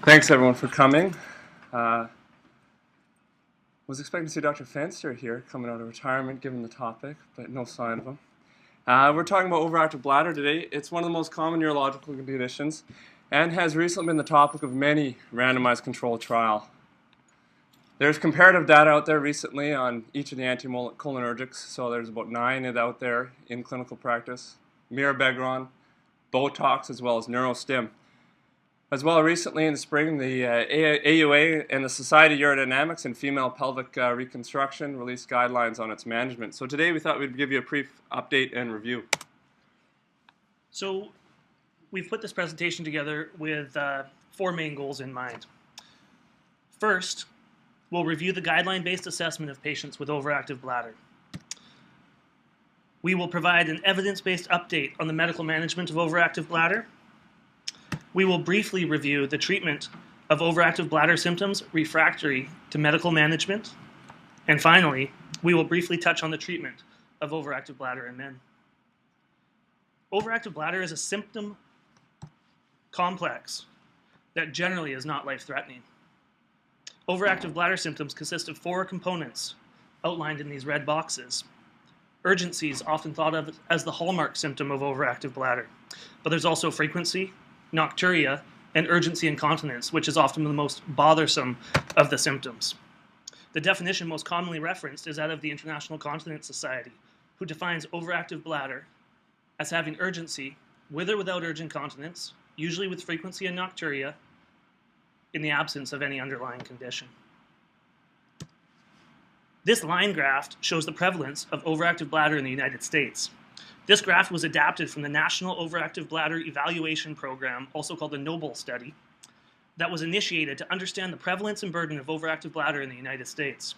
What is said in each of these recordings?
Thanks everyone for coming. Was expecting to see Dr. Fenster here coming out of retirement given the topic, but no sign of him. We're talking about overactive bladder today. It's one of the most common urological conditions and has recently been the topic of many randomized controlled trials. There's comparative data out there recently on each of the anticholinergics, so there's about 9 out there in clinical practice. Mirabegron, Botox, as well as Neurostim. As well, recently in the spring, the AUA and the Society of Urodynamics and Female Pelvic Reconstruction released guidelines on its management. So today we thought we'd give you a brief update and review. So we've put this presentation together with 4 main goals in mind. First, we'll review the guideline-based assessment of patients with overactive bladder. We will provide an evidence-based update on the medical management of overactive bladder. We will briefly review the treatment of overactive bladder symptoms refractory to medical management. And finally, we will briefly touch on the treatment of overactive bladder in men. Overactive bladder is a symptom complex that generally is not life-threatening. Overactive bladder symptoms consist of 4 components outlined in these red boxes. Urgency is often thought of as the hallmark symptom of overactive bladder, but there's also frequency, nocturia, and urgency incontinence, which is often the most bothersome of the symptoms. The definition most commonly referenced is that of the International Continence Society, who defines overactive bladder as having urgency with or without urgent continence, usually with frequency and nocturia, in the absence of any underlying condition. This line graph shows the prevalence of overactive bladder in the United States. This graph was adapted from the National Overactive Bladder Evaluation Program, also called the NOBLE study, that was initiated to understand the prevalence and burden of overactive bladder in the United States.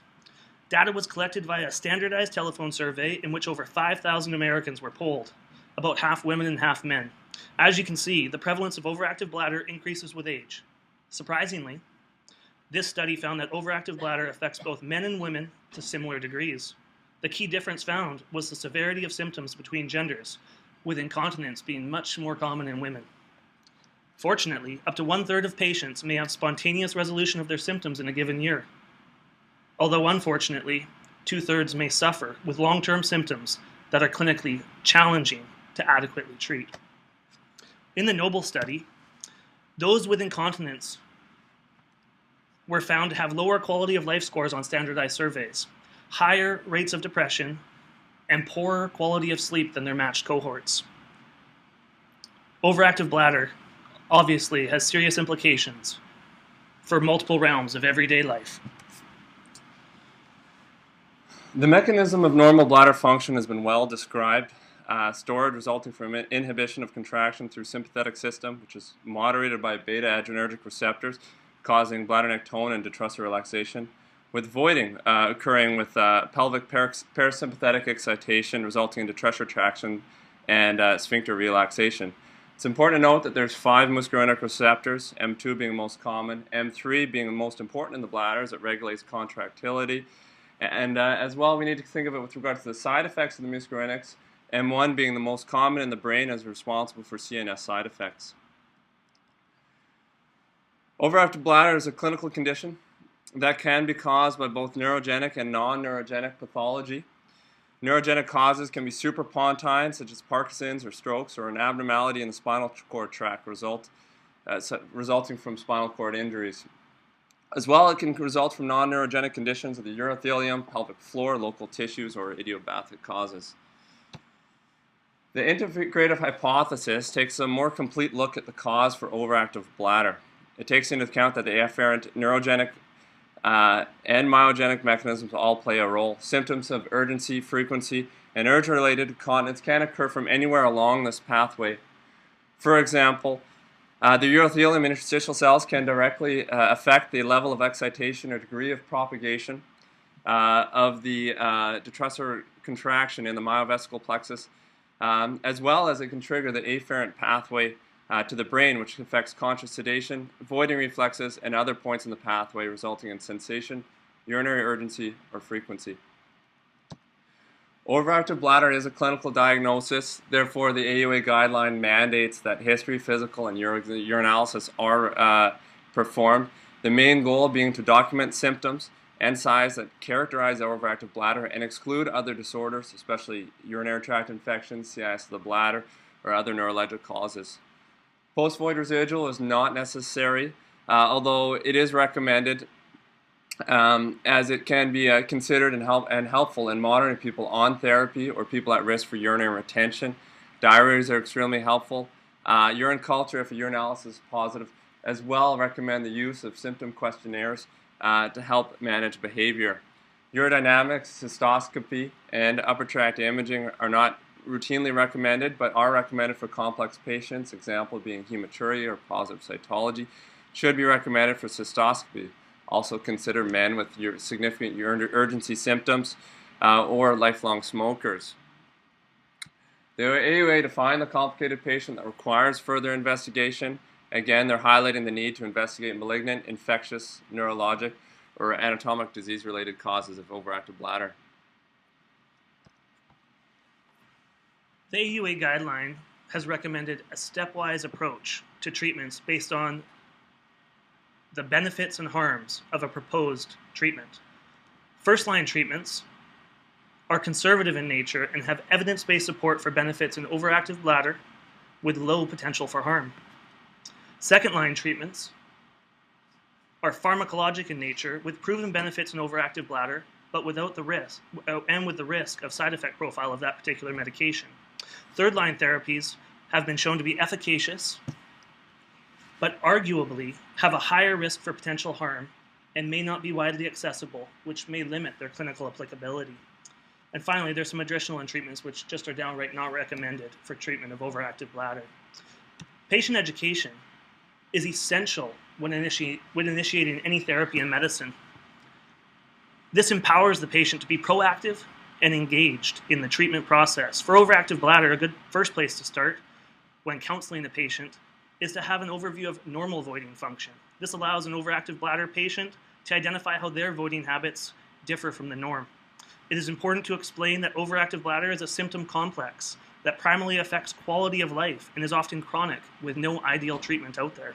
Data was collected via a standardized telephone survey in which over 5,000 Americans were polled, about half women and half men. As you can see, the prevalence of overactive bladder increases with age. Surprisingly, this study found that overactive bladder affects both men and women to similar degrees. The key difference found was the severity of symptoms between genders, with incontinence being much more common in women. Fortunately, up to 1/3 of patients may have spontaneous resolution of their symptoms in a given year. Although unfortunately, 2/3 may suffer with long-term symptoms that are clinically challenging to adequately treat. In the NOBLE study, those with incontinence were found to have lower quality of life scores on standardized surveys, higher rates of depression, and poorer quality of sleep than their matched cohorts. Overactive bladder obviously has serious implications for multiple realms of everyday life. The mechanism of normal bladder function has been well described. Storage resulting from inhibition of contraction through sympathetic system, which is moderated by beta-adrenergic receptors, causing bladder neck tone and detrusor relaxation, with voiding occurring with pelvic parasympathetic excitation resulting in detrusor traction and sphincter relaxation. It's important to note that there's 5 muscarinic receptors, M2 being the most common, M3 being the most important in the bladder as it regulates contractility, and as well we need to think of it with regard to the side effects of the muscarinics, M1 being the most common in the brain as responsible for CNS side effects. Overactive bladder is a clinical condition that can be caused by both neurogenic and non-neurogenic pathology. Neurogenic causes can be suprapontine, such as Parkinson's or strokes, or an abnormality in the spinal cord tract resulting from spinal cord injuries. As well, it can result from non-neurogenic conditions of the urothelium, pelvic floor, local tissues, or idiopathic causes. The integrative hypothesis takes a more complete look at the cause for overactive bladder. It takes into account that the afferent neurogenic and myogenic mechanisms all play a role. Symptoms of urgency, frequency, and urge-related incontinence can occur from anywhere along this pathway. For example, the urothelium interstitial cells can directly affect the level of excitation or degree of propagation of the detrusor contraction in the myovesical plexus, as well as it can trigger the afferent pathway to the brain, which affects conscious sedation, voiding reflexes, and other points in the pathway resulting in sensation, urinary urgency, or frequency. Overactive bladder is a clinical diagnosis. Therefore, the AUA guideline mandates that history, physical, and urinalysis are performed, the main goal being to document symptoms and signs that characterize the overactive bladder and exclude other disorders, especially urinary tract infections, CIS of the bladder, or other neurologic causes. Post-void residual is not necessary, although it is recommended as it can be considered and helpful in monitoring people on therapy or people at risk for urinary retention. Diaries are extremely helpful. Urine culture, if a urinalysis is positive, as well recommend the use of symptom questionnaires to help manage behavior. Urodynamics, cystoscopy, and upper tract imaging are not routinely recommended, but are recommended for complex patients, example being hematuria or positive cytology. Should be recommended for cystoscopy. Also consider men with significant urinary urgency symptoms or lifelong smokers. The AUA defined the complicated patient that requires further investigation. Again, they're highlighting the need to investigate malignant, infectious, neurologic, or anatomic disease-related causes of overactive bladder. The AUA guideline has recommended a stepwise approach to treatments based on the benefits and harms of a proposed treatment. First-line treatments are conservative in nature and have evidence-based support for benefits in overactive bladder with low potential for harm. Second-line treatments are pharmacologic in nature with proven benefits in overactive bladder, but without the risk, and with the risk of side effect profile of that particular medication. Third-line therapies have been shown to be efficacious, but arguably have a higher risk for potential harm and may not be widely accessible, which may limit their clinical applicability. And finally, there's some additional treatments which just are downright not recommended for treatment of overactive bladder. Patient education is essential when initiating any therapy in medicine. This empowers the patient to be proactive and engaged in the treatment process. For overactive bladder, a good first place to start when counseling the patient is to have an overview of normal voiding function. This allows an overactive bladder patient to identify how their voiding habits differ from the norm. It is important to explain that overactive bladder is a symptom complex that primarily affects quality of life and is often chronic with no ideal treatment out there.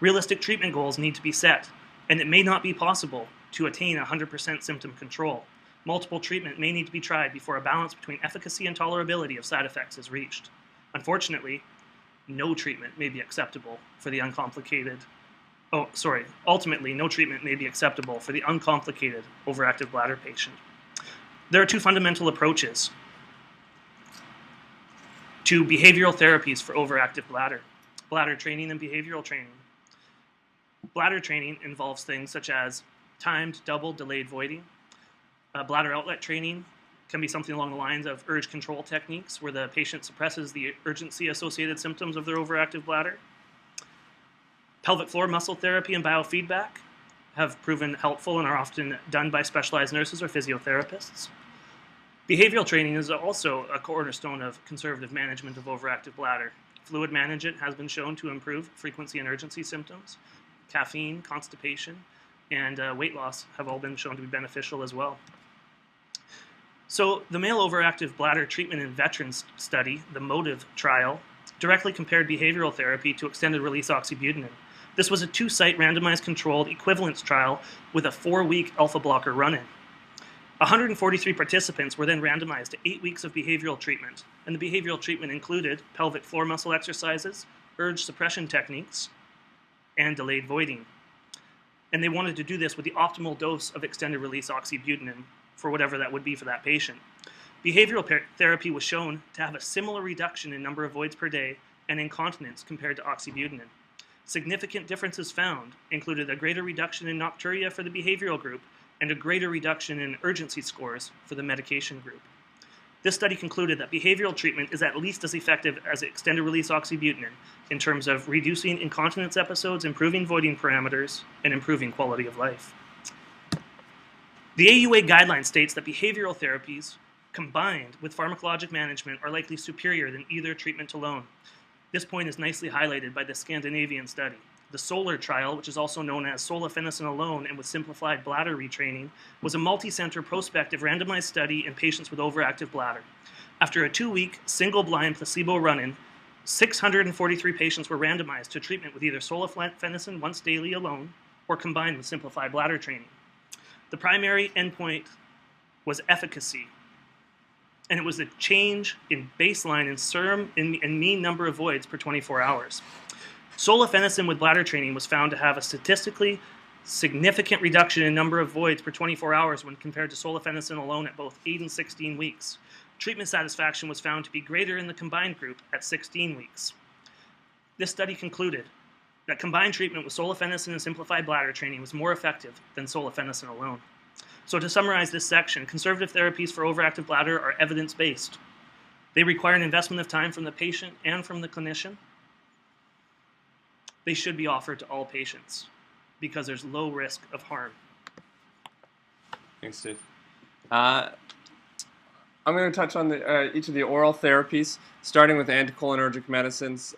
Realistic treatment goals need to be set, and it may not be possible to attain 100% symptom control. Multiple treatment may need to be tried before a balance between efficacy and tolerability of side effects is reached. Unfortunately, no treatment may be acceptable for the ultimately, no treatment may be acceptable for the uncomplicated overactive bladder patient. There are two fundamental approaches to behavioral therapies for overactive bladder: bladder training and behavioral training. Bladder training involves things such as timed double delayed voiding. Bladder outlet training can be something along the lines of urge control techniques, where the patient suppresses the urgency-associated symptoms of their overactive bladder. Pelvic floor muscle therapy and biofeedback have proven helpful and are often done by specialized nurses or physiotherapists. Behavioral training is also a cornerstone of conservative management of overactive bladder. Fluid management has been shown to improve frequency and urgency symptoms. Caffeine, constipation, and weight loss have all been shown to be beneficial as well. So the male overactive bladder treatment in veterans study, the MOTIVE trial, directly compared behavioral therapy to extended release oxybutynin. This was a 2-site randomized controlled equivalence trial with a 4-week alpha blocker run-in. 143 participants were then randomized to 8 weeks of behavioral treatment, and the behavioral treatment included pelvic floor muscle exercises, urge suppression techniques, and delayed voiding. And they wanted to do this with the optimal dose of extended release oxybutynin for whatever that would be for that patient. Behavioral therapy was shown to have a similar reduction in number of voids per day and incontinence compared to oxybutynin. Significant differences found included a greater reduction in nocturia for the behavioral group and a greater reduction in urgency scores for the medication group. This study concluded that behavioral treatment is at least as effective as extended release oxybutynin in terms of reducing incontinence episodes, improving voiding parameters, and improving quality of life. The AUA guideline states that behavioral therapies combined with pharmacologic management are likely superior than either treatment alone. This point is nicely highlighted by the Scandinavian study. The SOLAR trial, which is also known as Solifenacin alone and with simplified bladder retraining, was a multi-center prospective randomized study in patients with overactive bladder. After a 2-week single-blind placebo run-in, 643 patients were randomized to treatment with either solifenacin once daily alone or combined with simplified bladder training. The primary endpoint was efficacy, and it was a change in baseline in serum and mean number of voids per 24 hours. Solifenacin with bladder training was found to have a statistically significant reduction in number of voids per 24 hours when compared to solifenacin alone at both 8 and 16 weeks. Treatment satisfaction was found to be greater in the combined group at 16 weeks. This study concluded that combined treatment with solifenacin and simplified bladder training was more effective than solifenacin alone. So to summarize this section, conservative therapies for overactive bladder are evidence-based. They require an investment of time from the patient and from the clinician. They should be offered to all patients because there's low risk of harm. Thanks, Steve. I'm going to touch on each of the oral therapies, starting with anticholinergic medicines,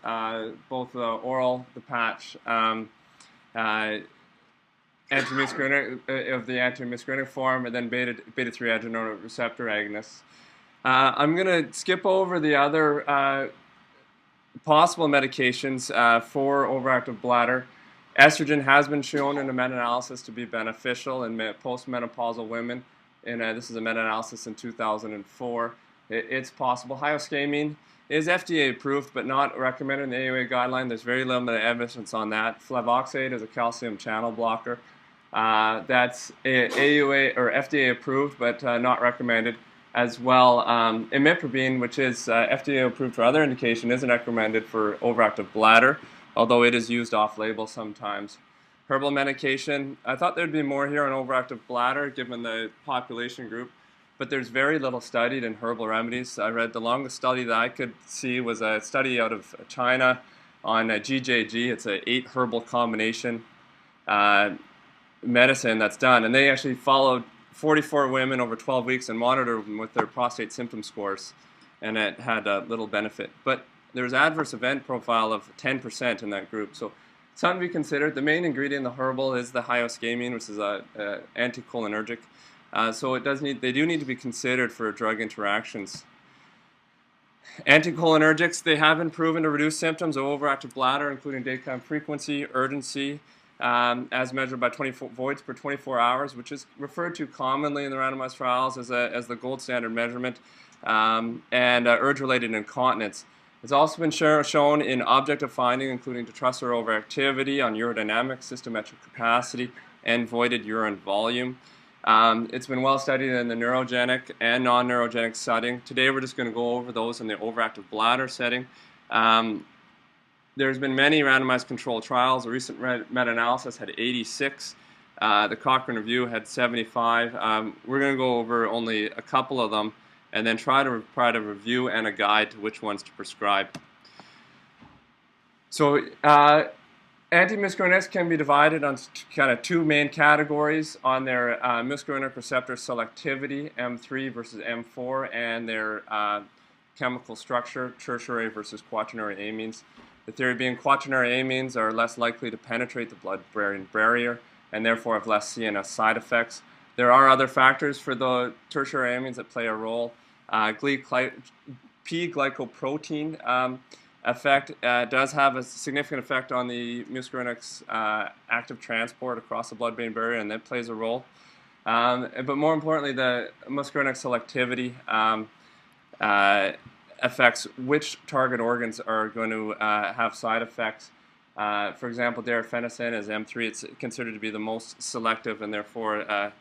both the oral, the patch, antimuscarinic of the antimuscarinic form, and then beta-3 adrenoceptor agonists. I'm going to skip over the other possible medications for overactive bladder. Estrogen has been shown in a meta-analysis to be beneficial in postmenopausal women. And this is a meta-analysis in 2004. It's possible. Hyoscamine is FDA approved, but not recommended in the AUA guideline. There's very limited evidence on that. Flevoxate is a calcium channel blocker. That's AUA or FDA approved, but not recommended as well. Imipramine, which is FDA approved for other indication, isn't recommended for overactive bladder, although it is used off-label sometimes. Herbal medication, I thought there'd be more here on overactive bladder given the population group, but there's very little studied in herbal remedies. I read the longest study that I could see was a study out of China on GJG. It's an 8 herbal combination medicine that's done, and they actually followed 44 women over 12 weeks and monitored them with their prostate symptom scores, and it had little benefit. But there's adverse event profile of 10% in that group. So something to be considered. The main ingredient in the herbal is the hyoscamine, which is an anticholinergic. So they do need to be considered for drug interactions. Anticholinergics, they have been proven to reduce symptoms of overactive bladder, including daytime frequency, urgency, as measured by 24 voids per 24 hours, which is referred to commonly in the randomized trials as the gold standard measurement, and urge-related incontinence. It's also been shown in objective finding, including detrusor overactivity on urodynamics, cystometric capacity, and voided urine volume. It's been well studied in the neurogenic and non-neurogenic setting. Today we're just going to go over those in the overactive bladder setting. There's been many randomized controlled trials. A recent meta-analysis had 86. The Cochrane Review had 75. We're going to go over only a couple of them and then try to review and a guide to which ones to prescribe. So antimuscarinics can be divided on kind of 2 main categories on their muscarinic receptor selectivity, M3 versus M4, and their chemical structure, tertiary versus quaternary amines. The theory being quaternary amines are less likely to penetrate the blood-brain barrier and therefore have less CNS side effects. There are other factors for the tertiary amines that play a role. P-glycoprotein effect does have a significant effect on the muscarinic's active transport across the blood-brain barrier, and that plays a role. But more importantly, the muscarinic selectivity affects which target organs are going to have side effects. For example, darafenacin is M3. It's considered to be the most selective, and therefore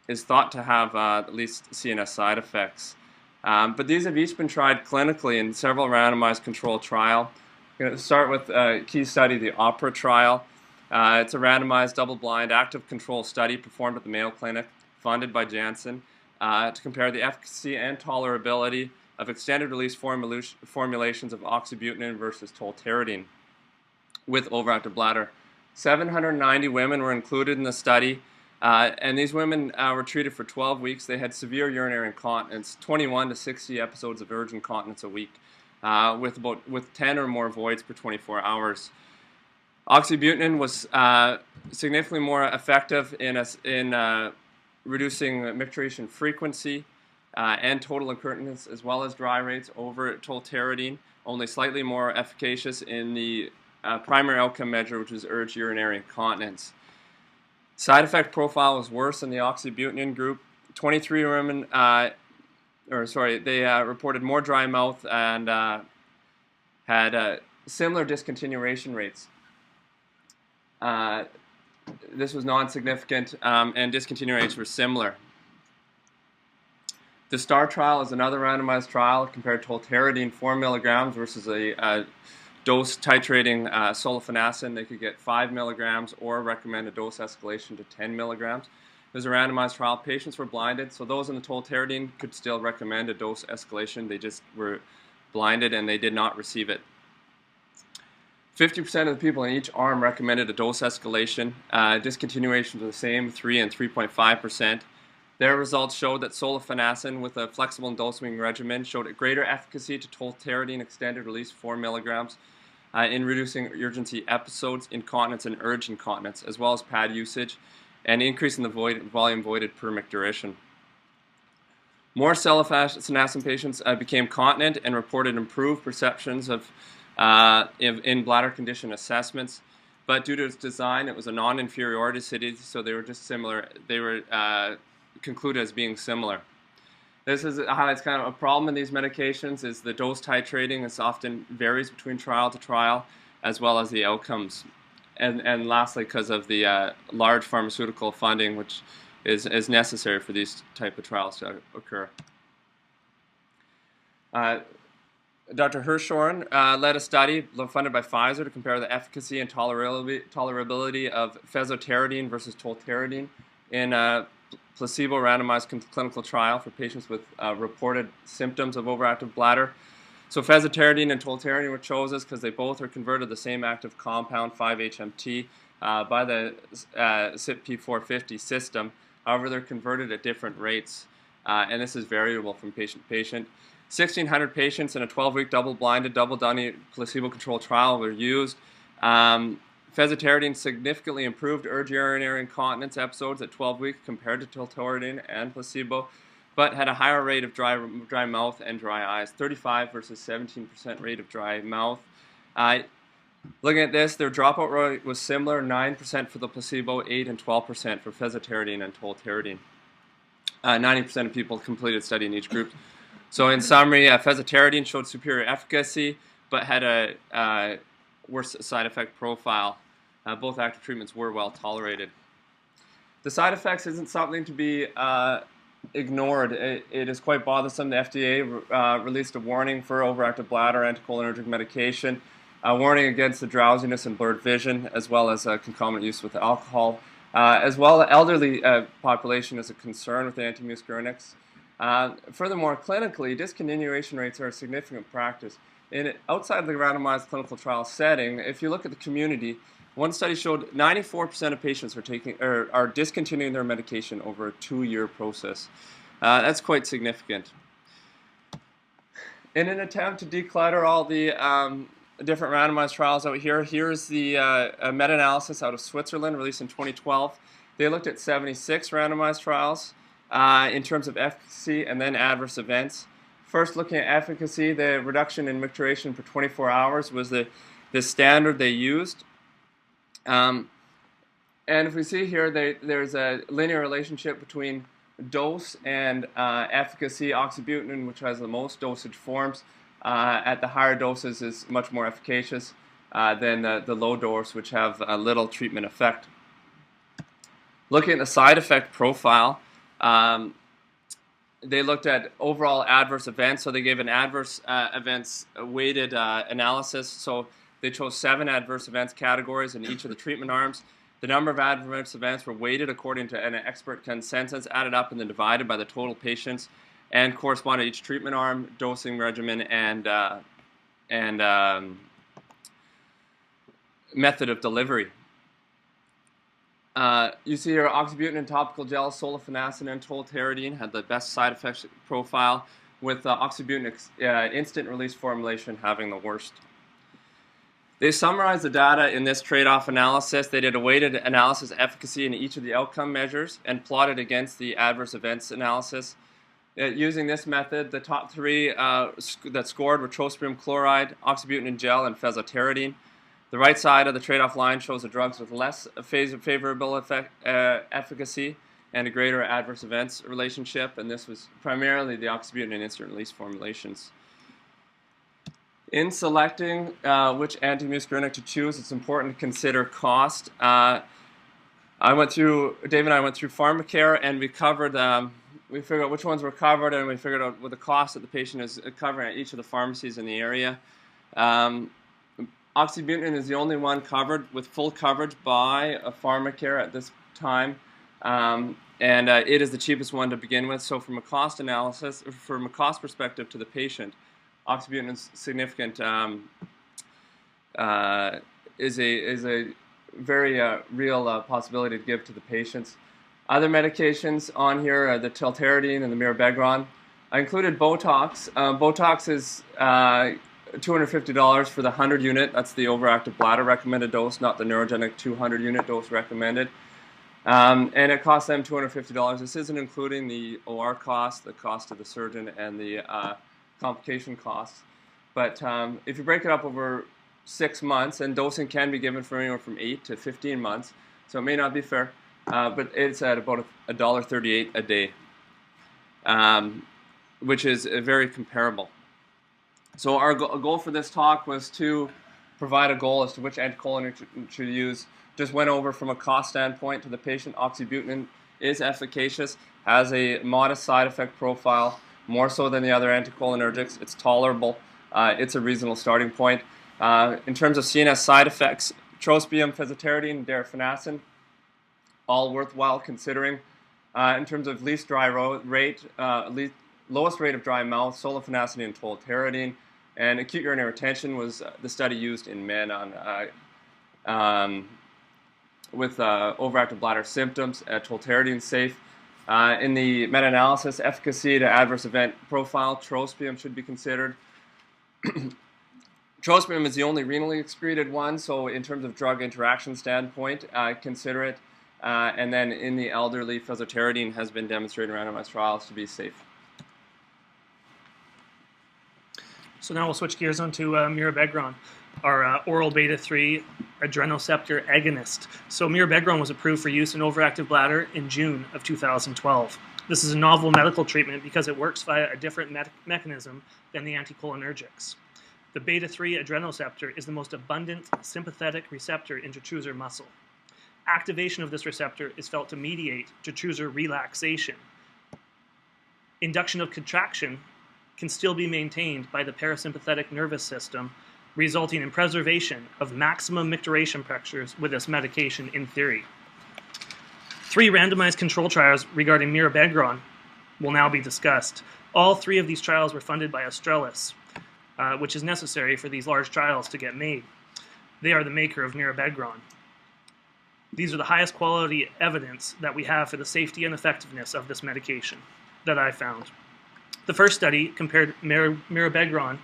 is thought to have at least CNS side effects. But these have each been tried clinically in several randomized controlled trials. I'm going to start with a key study, the OPERA trial. It's a randomized, double-blind, active control study performed at the Mayo Clinic, funded by Janssen, to compare the efficacy and tolerability of extended-release formulations of Oxybutynin versus Tolterodine with overactive bladder. 790 women were included in the study, and these women were treated for 12 weeks. They had severe urinary incontinence, 21 to 60 episodes of urge incontinence a week, with 10 or more voids per 24 hours. Oxybutynin was significantly more effective in reducing micturition frequency, and total incontinence, as well as dry rates over Tolterodine, only slightly more efficacious in the primary outcome measure, which is urge urinary incontinence. Side effect profile was worse in the Oxybutynin group. 23 women, they reported more dry mouth and had similar discontinuation rates. This was non-significant, and discontinuation rates were similar. The STAR trial is another randomized trial compared Tolterodine 4 milligrams versus a dose titrating Solifenacin. They could get 5 milligrams or recommend a dose escalation to 10 milligrams. It was a randomized trial. Patients were blinded, so those in the Tolterodine could still recommend a dose escalation. They just were blinded and they did not receive it. 50% of the people in each arm recommended a dose escalation. Discontinuations were the same, 3 and 3.5%. Their results showed that Solifenacin with a flexible dosing regimen showed a greater efficacy to Tolterodine extended release 4 milligrams in reducing urgency episodes, incontinence, and urge incontinence, as well as pad usage, and increasing the volume voided per micturation. More Solifenacin patients became continent and reported improved perceptions of in bladder condition assessments, but due to its design, it was a non-inferiority study, so they were just similar. They were concluded as being similar. This highlights kind of a problem in these medications is the dose titrating is often varies between trial to trial, as well as the outcomes. And lastly, because of the large pharmaceutical funding, which is necessary for these type of trials to occur. Dr. Hirschhorn led a study funded by Pfizer to compare the efficacy and tolerability of Fesoterodine versus Tolterodine in a placebo randomized clinical trial for patients with reported symptoms of overactive bladder. So Fesoterodine and Tolterodine were chosen because they both are converted to the same active compound, 5-HMT, by the CYP P450 system. However, they're converted at different rates, and this is variable from patient to patient. 1,600 patients in a 12-week double-blinded, double-dummy placebo-controlled trial were used. Fesoterodine significantly improved urge urinary incontinence episodes at 12 weeks compared to Tolterodine and placebo, but had a higher rate of dry mouth and dry eyes, 35 versus 17% rate of dry mouth. Looking at this, their dropout rate was similar, 9% for the placebo, 8 and 12% for Fesoterodine and Tolterodine. 90% of people completed study in each group. So in summary, Fesoterodine showed superior efficacy, but had a worse side effect profile. Both active treatments were well tolerated. The side effects isn't something to be ignored. It is quite bothersome. The FDA released a warning for overactive bladder anticholinergic medication, a warning against the drowsiness and blurred vision, as well as concomitant use with alcohol. As well, the elderly population is a concern with antimuscarinics. Furthermore, clinically, discontinuation rates are a significant practice. Outside of the randomized clinical trial setting, if you look at the community, one study showed 94% of patients are discontinuing their medication over a 2-year process. That's quite significant. In an attempt to declutter all the different randomized trials out here, here's the meta-analysis out of Switzerland released in 2012. They looked at 76 randomized trials in terms of efficacy and then adverse events. First, looking at efficacy, the reduction in micturition for 24 hours was the standard they used. And if we see here, there's a linear relationship between dose and efficacy. Oxybutynin, which has the most dosage forms, at the higher doses is much more efficacious than the low dose, which have little treatment effect. Looking at the side effect profile, they looked at overall adverse events, so they gave an adverse events weighted analysis. So they chose 7 adverse events categories in each of the treatment arms. The number of adverse events were weighted according to an expert consensus, added up and then divided by the total patients, and corresponded to each treatment arm, dosing regimen, and method of delivery. You see here, Oxybutynin topical gel, Solifenacin, and Tolterodine had the best side effects profile, with Oxybutynin instant release formulation having the worst. They summarized the data in this trade-off analysis. They did a weighted analysis of efficacy in each of the outcome measures and plotted against the adverse events analysis. Using this method, the top three that scored were trospium chloride, oxybutynin gel, and fesoterodine. The right side of the trade-off line shows the drugs with less favorable efficacy and a greater adverse events relationship, and this was primarily the oxybutynin instant release formulations. In selecting which antimuscarinic to choose, it's important to consider cost. Dave and I went through PharmaCare, and we figured out which ones were covered, and we figured out what the cost that the patient is covering at each of the pharmacies in the area. Oxybutynin is the only one covered with full coverage by a PharmaCare at this time, and it is the cheapest one to begin with. So from a cost analysis, from a cost perspective to the patient, oxybutynin is significant, is a very real possibility to give to the patients. Other medications on here are the Tolterodine and the Mirabegron. I included Botox. Botox is $250 for the 100 unit. That's the overactive bladder recommended dose, not the neurogenic 200 unit dose recommended. And it costs them $250. This isn't including the OR cost, the cost of the surgeon, and the complication costs. But if you break it up over 6 months, and dosing can be given for anywhere from 8 to 15 months, so it may not be fair, but it's at about $1.38 a day, which is very comparable. So our goal for this talk was to provide a goal as to which anticholinergic to use. Just went over from a cost standpoint to the patient. Oxybutynin is efficacious, has a modest side effect profile, more so than the other anticholinergics. It's tolerable. It's a reasonable starting point. In terms of CNS side effects, trospium, fesoterodine, and Solifenacin, all worthwhile considering. In terms of least dry rate, lowest rate of dry mouth, Solifenacin and Tolterodine. And acute urinary retention was the study used in men with overactive bladder symptoms. Tolterodine safe. In the meta-analysis, efficacy to adverse event profile, trospium should be considered. Trospium is the only renally excreted one, so in terms of drug interaction standpoint, consider it. And then in the elderly, fesoterodine has been demonstrated in randomized trials to be safe. So now we'll switch gears onto Mirabegron, our oral beta-3 Adrenoceptor agonist. So Mirabegron was approved for use in overactive bladder in June of 2012. This is a novel medical treatment because it works via a different mechanism than the anticholinergics. The beta-3 adrenoceptor is the most abundant sympathetic receptor in detrusor muscle. Activation of this receptor is felt to mediate detrusor relaxation. Induction of contraction can still be maintained by the parasympathetic nervous system, resulting in preservation of maximum micturition pressures with this medication in theory. 3 randomized control trials regarding Mirabegron will now be discussed. All 3 of these trials were funded by Australis, which is necessary for these large trials to get made. They are the maker of Mirabegron. These are the highest quality evidence that we have for the safety and effectiveness of this medication that I found. The first study compared Mirabegron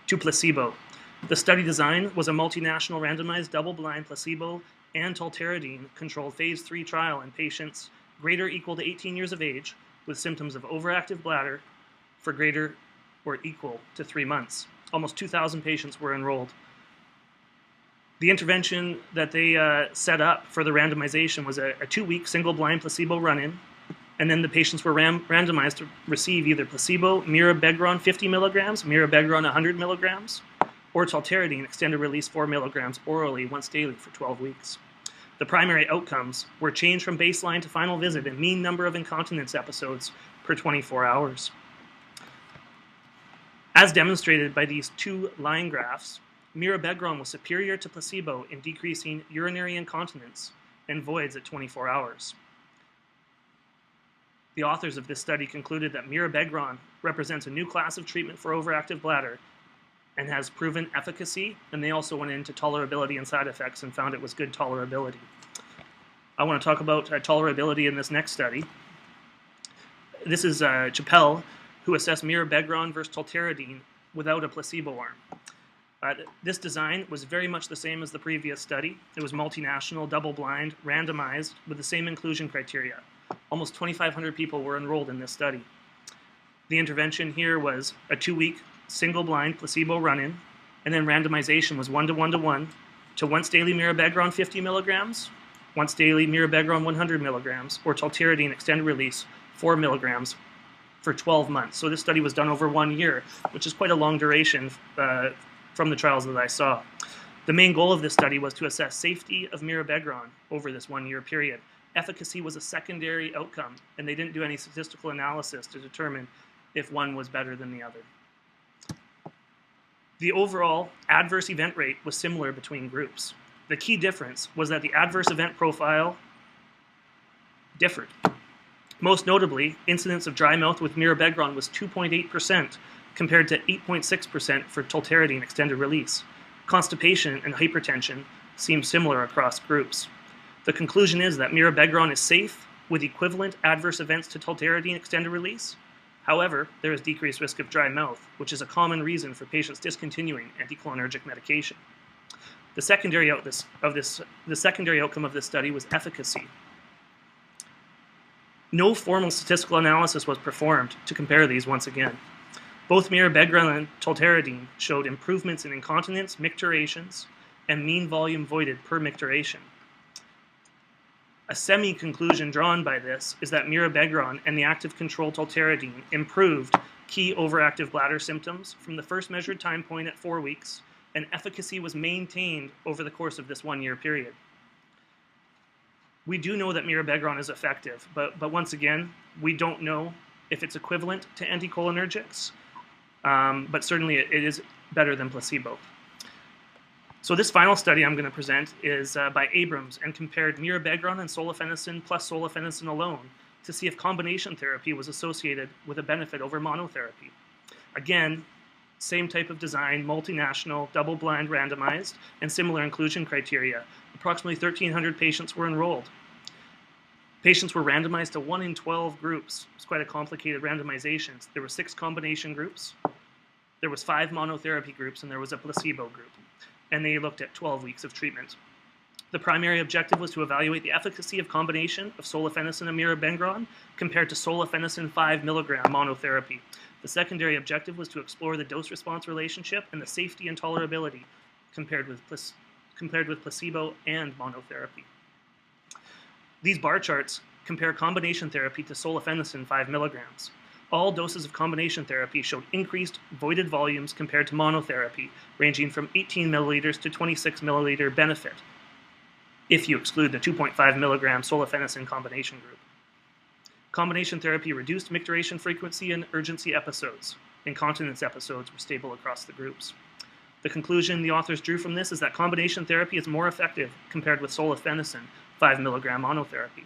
to placebo. The study design was a multinational randomized double-blind placebo and Tolterodine controlled phase 3 trial in patients greater or equal to 18 years of age with symptoms of overactive bladder for greater or equal to 3 months. Almost 2,000 patients were enrolled. The intervention that they set up for the randomization was a 2-week single-blind placebo run-in, and then the patients were randomized to receive either placebo, Mirabegron 50 milligrams, Mirabegron 100 milligrams, or Tolterodine extended release 4 milligrams orally once daily for 12 weeks. The primary outcomes were change from baseline to final visit in mean number of incontinence episodes per 24 hours. As demonstrated by these 2 line graphs, Mirabegron was superior to placebo in decreasing urinary incontinence and voids at 24 hours. The authors of this study concluded that Mirabegron represents a new class of treatment for overactive bladder and has proven efficacy, and they also went into tolerability and side effects and found it was good tolerability. I want to talk about tolerability in this next study. This is Chappelle, who assessed Mirabegron versus Tolterodine without a placebo arm. This design was very much the same as the previous study. It was multinational, double-blind, randomized, with the same inclusion criteria. Almost 2,500 people were enrolled in this study. The intervention here was a 2-week single-blind placebo run-in, and then randomization was 1:1:1 to once daily Mirabegron 50 milligrams, once daily Mirabegron 100 milligrams, or Tolterodine extended release 4 milligrams for 12 months. So this study was done over 1 year, which is quite a long duration from the trials that I saw. The main goal of this study was to assess safety of Mirabegron over this 1-year period. Efficacy was a secondary outcome, and they didn't do any statistical analysis to determine if one was better than the other. The overall adverse event rate was similar between groups. The key difference was that the adverse event profile differed. Most notably, incidence of dry mouth with Mirabegron was 2.8% compared to 8.6% for Tolterodine extended release. Constipation and hypertension seem similar across groups. The conclusion is that Mirabegron is safe with equivalent adverse events to Tolterodine extended release. However, there is decreased risk of dry mouth, which is a common reason for patients discontinuing anticholinergic medication. The secondary outcome of this study was efficacy. No formal statistical analysis was performed to compare these once again. Both Mirabegron and Tolterodine showed improvements in incontinence, micturations, and mean volume voided per micturation. A semi-conclusion drawn by this is that Mirabegron and the active control Tolterodine improved key overactive bladder symptoms from the first measured time point at 4 weeks, and efficacy was maintained over the course of this 1-year period. We do know that Mirabegron is effective, but once again, we don't know if it's equivalent to anticholinergics, but certainly it is better than placebo. So this final study I'm going to present is by Abrams and compared Mirabegron and Solifenacin plus Solifenacin alone to see if combination therapy was associated with a benefit over monotherapy. Again, same type of design, multinational, double-blind, randomized, and similar inclusion criteria. Approximately 1,300 patients were enrolled. Patients were randomized to 1 in 12 groups. It's quite a complicated randomization. There were 6 combination groups, there was 5 monotherapy groups, and there was a placebo group. And they looked at 12 weeks of treatment. The primary objective was to evaluate the efficacy of combination of Solifenacin and Mirabegron compared to Solifenacin 5 milligram monotherapy. The secondary objective was to explore the dose-response relationship and the safety and tolerability compared with placebo and monotherapy. These bar charts compare combination therapy to Solifenacin 5 milligrams. All doses of combination therapy showed increased voided volumes compared to monotherapy, ranging from 18 milliliters to 26 milliliter benefit, if you exclude the 2.5 milligram Solifenacin combination group. Combination therapy reduced micturation frequency and urgency episodes. Incontinence episodes were stable across the groups. The conclusion the authors drew from this is that combination therapy is more effective compared with Solifenacin 5 milligram monotherapy.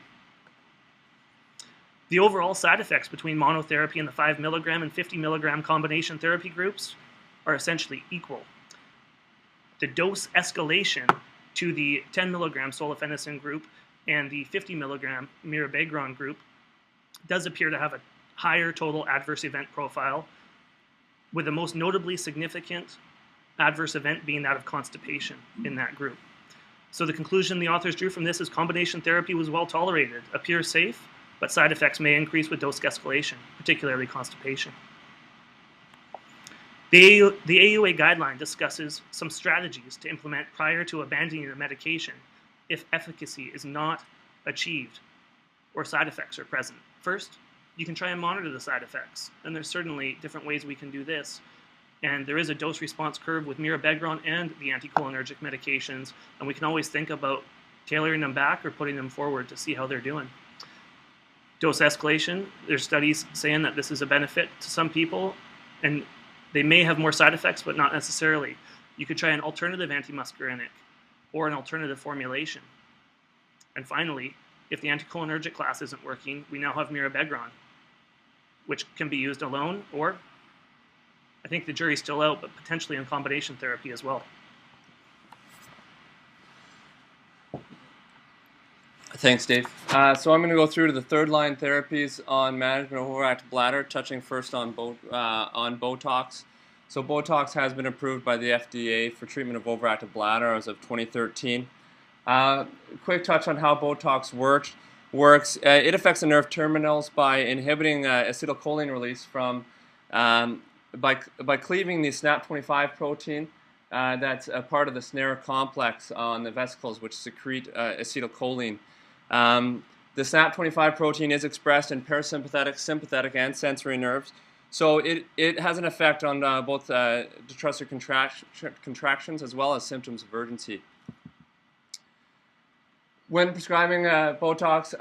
The overall side effects between monotherapy and the 5 milligram and 50 milligram combination therapy groups are essentially equal. The dose escalation to the 10 milligram Solifenacin group and the 50 milligram Mirabegron group does appear to have a higher total adverse event profile, with the most notably significant adverse event being that of constipation in that group. So the conclusion the authors drew from this is combination therapy was well tolerated, appears safe, but side effects may increase with dose escalation, particularly constipation. The AUA guideline discusses some strategies to implement prior to abandoning a medication if efficacy is not achieved or side effects are present. First, you can try and monitor the side effects, and there's certainly different ways we can do this. And there is a dose-response curve with Mirabegron and the anticholinergic medications, and we can always think about tailoring them back or putting them forward to see how they're doing. Dose escalation, there's studies saying that this is a benefit to some people, and they may have more side effects, but not necessarily. You could try an alternative antimuscarinic or an alternative formulation. And finally, if the anticholinergic class isn't working, we now have Mirabegron, which can be used alone, or I think the jury's still out, but potentially in combination therapy as well. Thanks, Dave. So I'm going to go through to the third-line therapies on management of overactive bladder, touching first on Botox. So Botox has been approved by the FDA for treatment of overactive bladder as of 2013. Quick touch on how Botox works. works. It affects the nerve terminals by inhibiting acetylcholine release from by cleaving the SNAP25 protein that's a part of the snare complex on the vesicles which secrete acetylcholine. The SNAP25 protein is expressed in parasympathetic, sympathetic, and sensory nerves, so it has an effect on both detrusor contractions as well as symptoms of urgency. When prescribing Botox,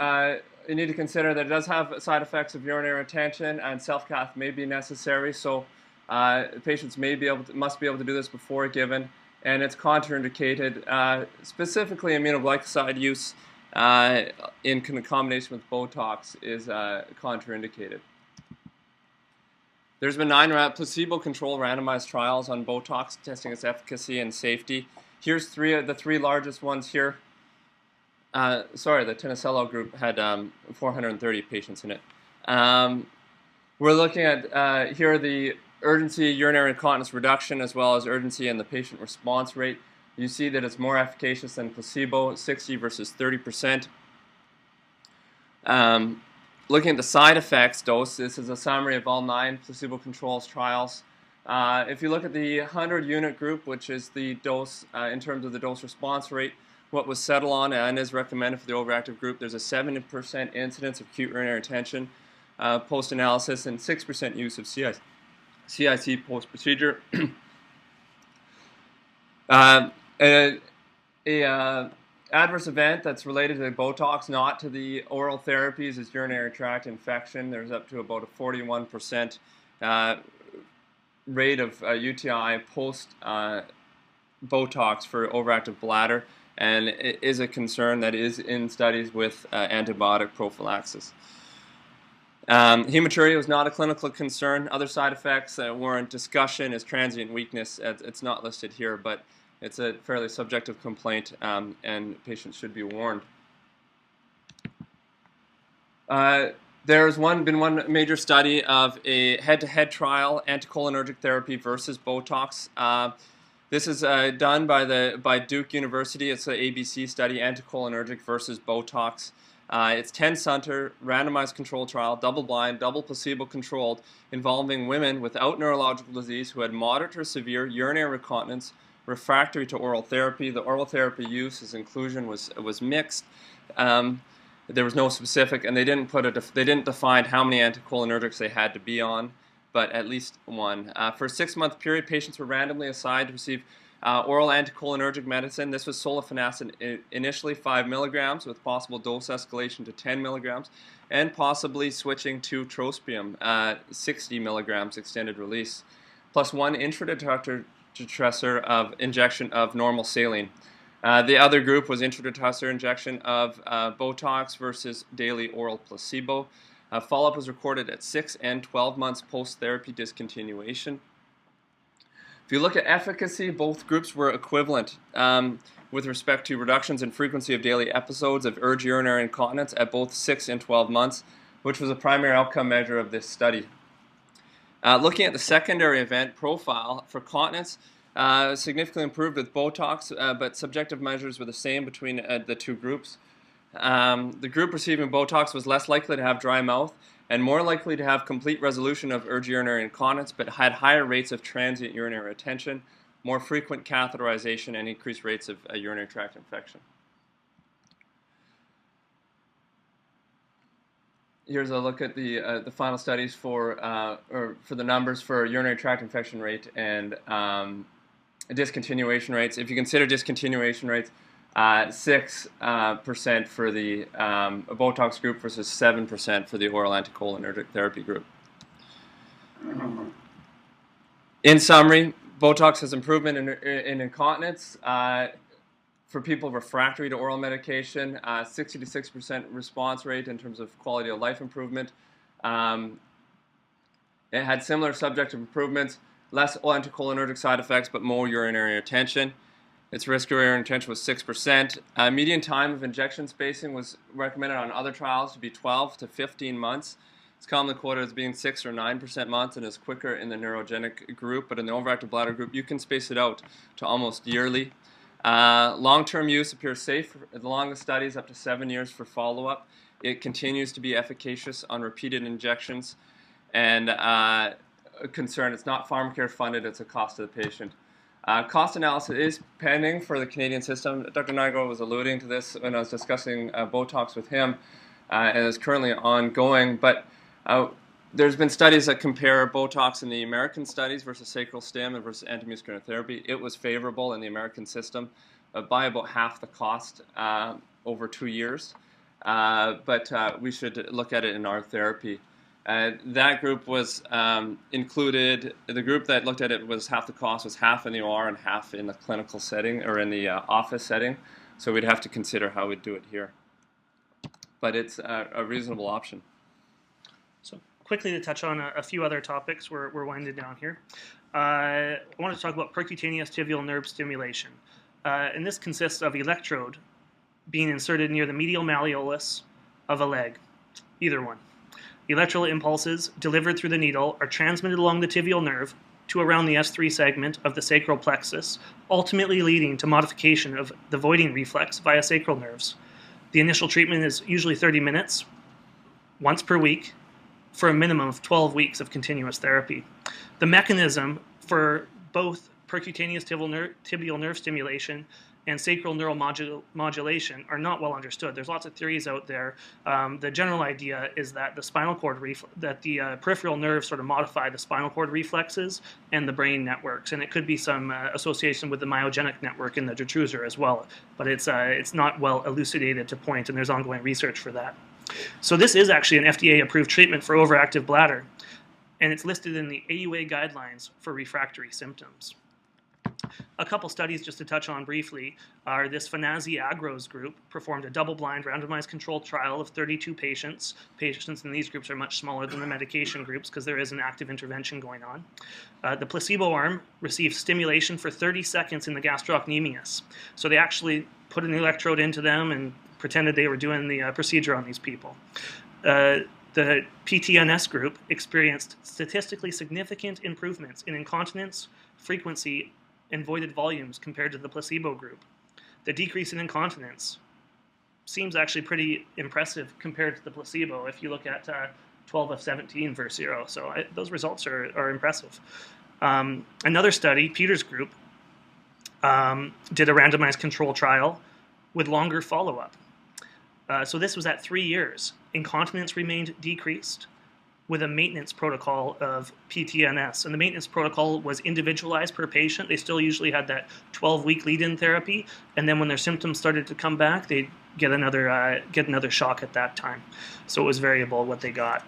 you need to consider that it does have side effects of urinary retention, and self-cath may be necessary. So patients must be able to do this before given, and it's contraindicated. Specifically, aminoglycoside use in combination with Botox is contraindicated. There's been 9 placebo-controlled randomized trials on Botox testing its efficacy and safety. Here's the three largest ones here. The Tenicello group had 430 patients in it. We're looking at here the urgency urinary incontinence reduction as well as urgency and the patient response rate. You see that it's more efficacious than placebo, 60 versus 30%. Looking at the side effects dose, this is a summary of all 9 placebo-controlled trials. If you look at the 100-unit group, which is the dose in terms of the dose response rate, what was settled on and is recommended for the overactive group, there's a 7% incidence of acute urinary retention post-analysis and 6% use of CIC post-procedure. Adverse event that's related to Botox, not to the oral therapies, is urinary tract infection. There's up to about a 41% rate of UTI post Botox for overactive bladder, and it is a concern that is in studies with antibiotic prophylaxis. Hematuria was not a clinical concern. Other side effects that warrant discussion is transient weakness. It's not listed here, but it's a fairly subjective complaint, and patients should be warned. There's been one major study of a head-to-head trial, anticholinergic therapy versus Botox. This is done by Duke University. It's an ABC study, anticholinergic versus Botox. It's 10-center, randomized controlled trial, double-blind, double placebo-controlled, involving women without neurological disease who had moderate or severe urinary incontinence, refractory to oral therapy. The oral therapy use, as inclusion, was mixed. There was no specific, and they didn't define how many anticholinergics they had to be on, but at least one. For a 6-month period, patients were randomly assigned to receive oral anticholinergic medicine. This was Solifenacin, initially 5 milligrams with possible dose escalation to 10 milligrams, and possibly switching to trospium, 60 milligrams extended release, plus 1 intradetrusor of injection of normal saline. The other group was intradetrusor injection of Botox versus daily oral placebo. Follow-up was recorded at 6 and 12 months post-therapy discontinuation. If you look at efficacy, both groups were equivalent with respect to reductions in frequency of daily episodes of urge urinary incontinence at both 6 and 12 months, which was a primary outcome measure of this study. Looking at the secondary event profile for continence, significantly improved with Botox, but subjective measures were the same between the two groups. The group receiving Botox was less likely to have dry mouth and more likely to have complete resolution of urge urinary incontinence, but had higher rates of transient urinary retention, more frequent catheterization, and increased rates of urinary tract infection. Here's a look at the final studies for the numbers for urinary tract infection rate and discontinuation rates. If you consider discontinuation rates, 6% for the Botox group versus 7% for the oral anticholinergic therapy group. In summary, Botox has improvement in incontinence for people refractory to oral medication, 60 to 6% response rate in terms of quality of life improvement. It had similar subjective improvements, less anticholinergic side effects, but more urinary retention. Its risk of urinary retention was 6%. Median time of injection spacing was recommended on other trials to be 12 to 15 months. It's commonly quoted as being 6 or 9% months and is quicker in the neurogenic group, but in the overactive bladder group, you can space it out to almost yearly. Long-term use appears safe. The longest studies, up to 7 years for follow-up. It continues to be efficacious on repeated injections. And a concern, it's not pharmacare funded, it's a cost to the patient. Cost analysis is pending for the Canadian system. Dr. Nigro was alluding to this when I was discussing Botox with him, and it's currently ongoing. But there's been studies that compare Botox in the American studies versus sacral stim and versus antimuscular therapy. It was favorable in the American system by about half the cost over 2 years. But we should look at it in our therapy. That group was included, the group that looked at it was half the cost, was half in the OR and half in the clinical setting or in the office setting. So we'd have to consider how we'd do it here. But it's a reasonable option. So quickly to touch on a few other topics, we're winding down here. I want to talk about percutaneous tibial nerve stimulation. And this consists of electrode being inserted near the medial malleolus of a leg, either one. Electrical impulses delivered through the needle are transmitted along the tibial nerve to around the S3 segment of the sacral plexus, ultimately leading to modification of the voiding reflex via sacral nerves. The initial treatment is usually 30 minutes, once per week, for a minimum of 12 weeks of continuous therapy. The mechanism for both percutaneous tibial nerve stimulation and sacral neuromodulation are not well understood. There's lots of theories out there. The general idea is that the spinal cord peripheral nerves sort of modify the spinal cord reflexes and the brain networks, and it could be some association with the myogenic network in the detrusor as well. But it's not well elucidated to point, and there's ongoing research for that. So this is actually an FDA-approved treatment for overactive bladder, and it's listed in the AUA Guidelines for refractory symptoms. A couple studies just to touch on briefly are this Fanazi-Agros group performed a double-blind randomized controlled trial of 32 patients. Patients in these groups are much smaller than the medication groups because there is an active intervention going on. The placebo arm received stimulation for 30 seconds in the gastrocnemius. So they actually put an electrode into them and pretended they were doing the procedure on these people. The PTNS group experienced statistically significant improvements in incontinence, frequency, and voided volumes compared to the placebo group. The decrease in incontinence seems actually pretty impressive compared to the placebo if you look at 12 of 17 versus 0. So those results are impressive. Another study, Peter's group, did a randomized control trial with longer follow-up. So this was at 3 years. Incontinence remained decreased with a maintenance protocol of PTNS. And the maintenance protocol was individualized per patient. They still usually had that 12-week lead-in therapy. And then when their symptoms started to come back, they'd get another shock at that time. So it was variable what they got.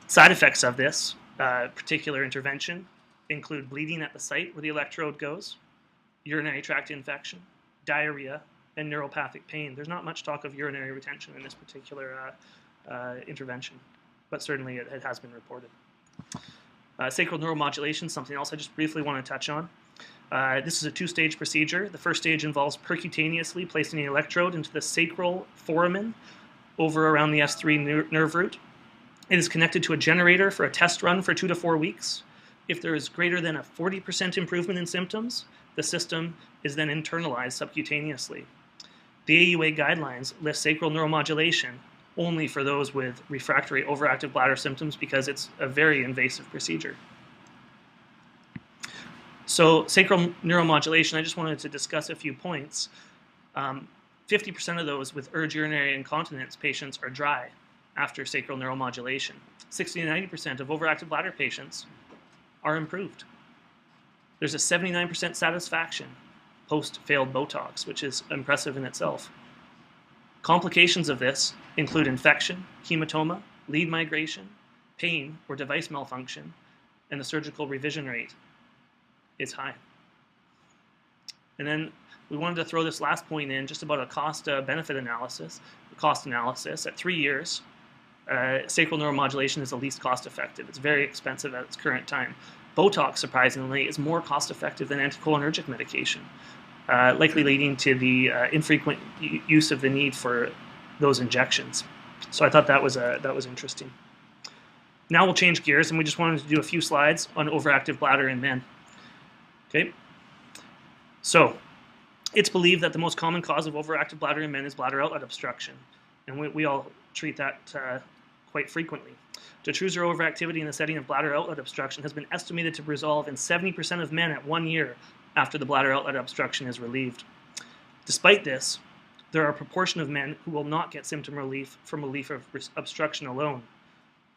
Side effects of this particular intervention include bleeding at the site where the electrode goes, urinary tract infection, diarrhea, and neuropathic pain. There's not much talk of urinary retention in this particular intervention, but certainly it has been reported. Sacral neuromodulation, something else I just briefly want to touch on. This is a two-stage procedure. The first stage involves percutaneously placing an electrode into the sacral foramen over around the S3 nerve root. It is connected to a generator for a test run for 2 to 4 weeks. If there is greater than a 40% improvement in symptoms, the system is then internalized subcutaneously. The AUA guidelines list sacral neuromodulation only for those with refractory overactive bladder symptoms because it's a very invasive procedure. So sacral neuromodulation, I just wanted to discuss a few points. 50% of those with urge urinary incontinence patients are dry after sacral neuromodulation. 60 to 90% of overactive bladder patients are improved. There's a 79% satisfaction post-failed Botox, which is impressive in itself. Complications of this include infection, hematoma, lead migration, pain or device malfunction, and the surgical revision rate is high. And then we wanted to throw this last point in just about a cost-benefit analysis. Cost analysis at 3 years, sacral neuromodulation is the least cost-effective. It's very expensive at its current time. Botox, surprisingly, is more cost-effective than anticholinergic medication, likely leading to the infrequent use of the need for those injections. So I thought that was interesting. Now we'll change gears, and we just wanted to do a few slides on overactive bladder in men. Okay. So It's believed that the most common cause of overactive bladder in men is bladder outlet obstruction, and we all treat that quite frequently. Detrusor overactivity in the setting of bladder outlet obstruction has been estimated to resolve in 70% of men at 1 year after the bladder outlet obstruction is relieved. Despite this, there are a proportion of men who will not get symptom relief from relief of obstruction alone.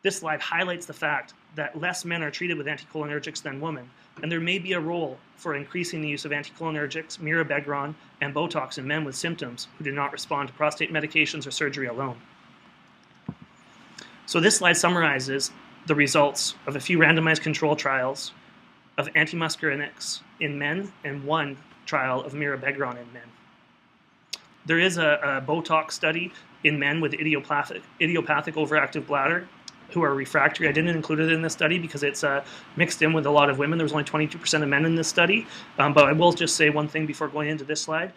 This slide highlights the fact that less men are treated with anticholinergics than women, and there may be a role for increasing the use of anticholinergics, Mirabegron, and Botox in men with symptoms who do not respond to prostate medications or surgery alone. So this slide summarizes the results of a few randomized control trials of antimuscarinics in men and one trial of Mirabegron in men. There is a Botox study in men with idiopathic overactive bladder who are refractory. I didn't include it in this study because it's mixed in with a lot of women. There was only 22% of men in this study. But I will just say one thing before going into this slide.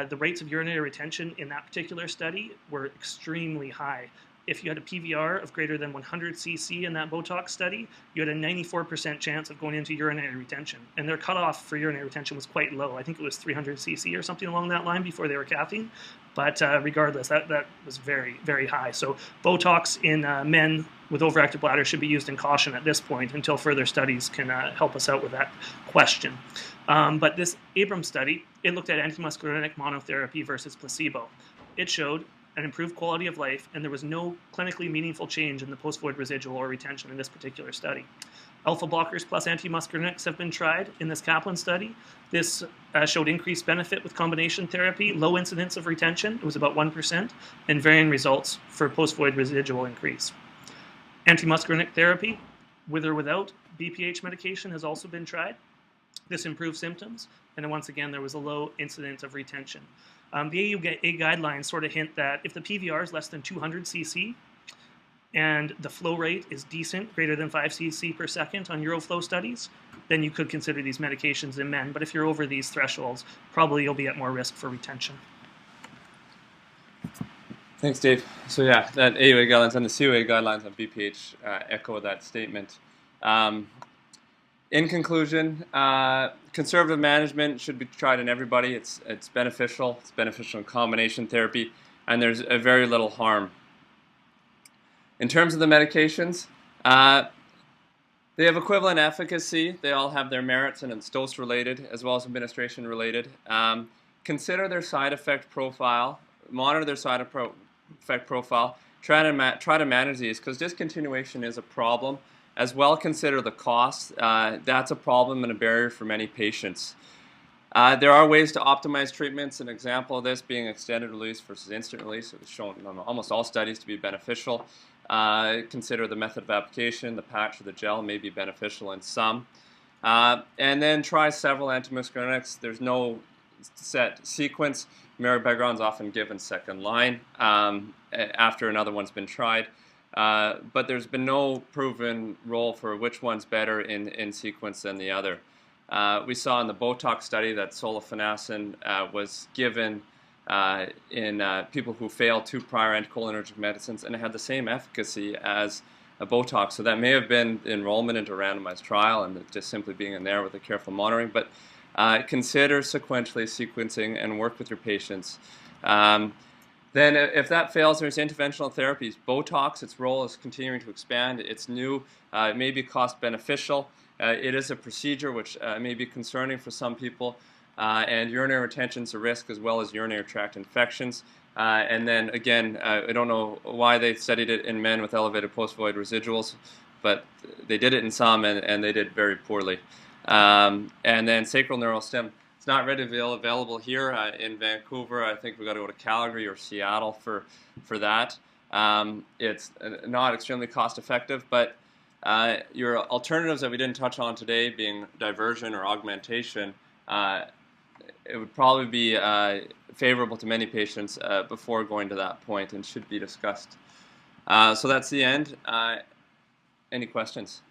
The rates of urinary retention in that particular study were extremely high. If you had a PVR of greater than 100 cc in that Botox study, you had a 94% chance of going into urinary retention. And their cutoff for urinary retention was quite low. I think it was 300 cc or something along that line before they were capping. But regardless, that was very, very high. So Botox in men with overactive bladder should be used in caution at this point until further studies can help us out with that question. But this Abrams study, it looked at antimuscarinic monotherapy versus placebo. It showed an improved quality of life, and there was no clinically meaningful change in the post-void residual or retention in this particular study. Alpha blockers plus antimuscarinics have been tried in this Kaplan study. This showed increased benefit with combination therapy, low incidence of retention, it was about 1%, and varying results for post-void residual increase. Antimuscarinic therapy, with or without BPH medication, has also been tried. This improved symptoms, and once again, there was a low incidence of retention. The AUA guidelines sort of hint that if the PVR is less than 200 cc and the flow rate is decent, greater than 5 cc per second on Euroflow studies, then you could consider these medications in men. But if you're over these thresholds, probably you'll be at more risk for retention. Thanks, Dave. So yeah, that AUA guidelines and the COA guidelines on BPH echo that statement. In conclusion, conservative management should be tried in everybody. It's beneficial. It's beneficial in combination therapy, and there's very little harm. In terms of the medications, they have equivalent efficacy. They all have their merits, and it's dose-related as well as administration-related. Consider their side effect profile. Monitor their side effect profile. Try to manage these, because discontinuation is a problem. As well, consider the cost. That's a problem and a barrier for many patients. There are ways to optimize treatments. An example of this being extended release versus instant release. It was shown in almost all studies to be beneficial. Consider the method of application. The patch or the gel may be beneficial in some. And then try several antimuscarinics. There's no set sequence. Mirabegron is often given second line after another one's been tried. But there's been no proven role for which one's better in sequence than the other. We saw in the Botox study that Solifenacin was given in people who failed 2 prior anticholinergic medicines, and it had the same efficacy as a Botox. So that may have been enrollment into a randomized trial and just simply being in there with a careful monitoring. But consider sequentially sequencing and work with your patients. Then if that fails, there's interventional therapies. Botox, its role is continuing to expand. It's new. It may be cost beneficial. It is a procedure which may be concerning for some people. And urinary retention is a risk, as well as urinary tract infections. And then again, I don't know why they studied it in men with elevated post-void residuals, but they did it in some, and they did very poorly. And then sacral neurostim. It's not readily available here in Vancouver. I think we've got to go to Calgary or Seattle for that. It's not extremely cost effective, but your alternatives that we didn't touch on today, being diversion or augmentation, it would probably be favorable to many patients before going to that point, and should be discussed. So that's the end. Any questions?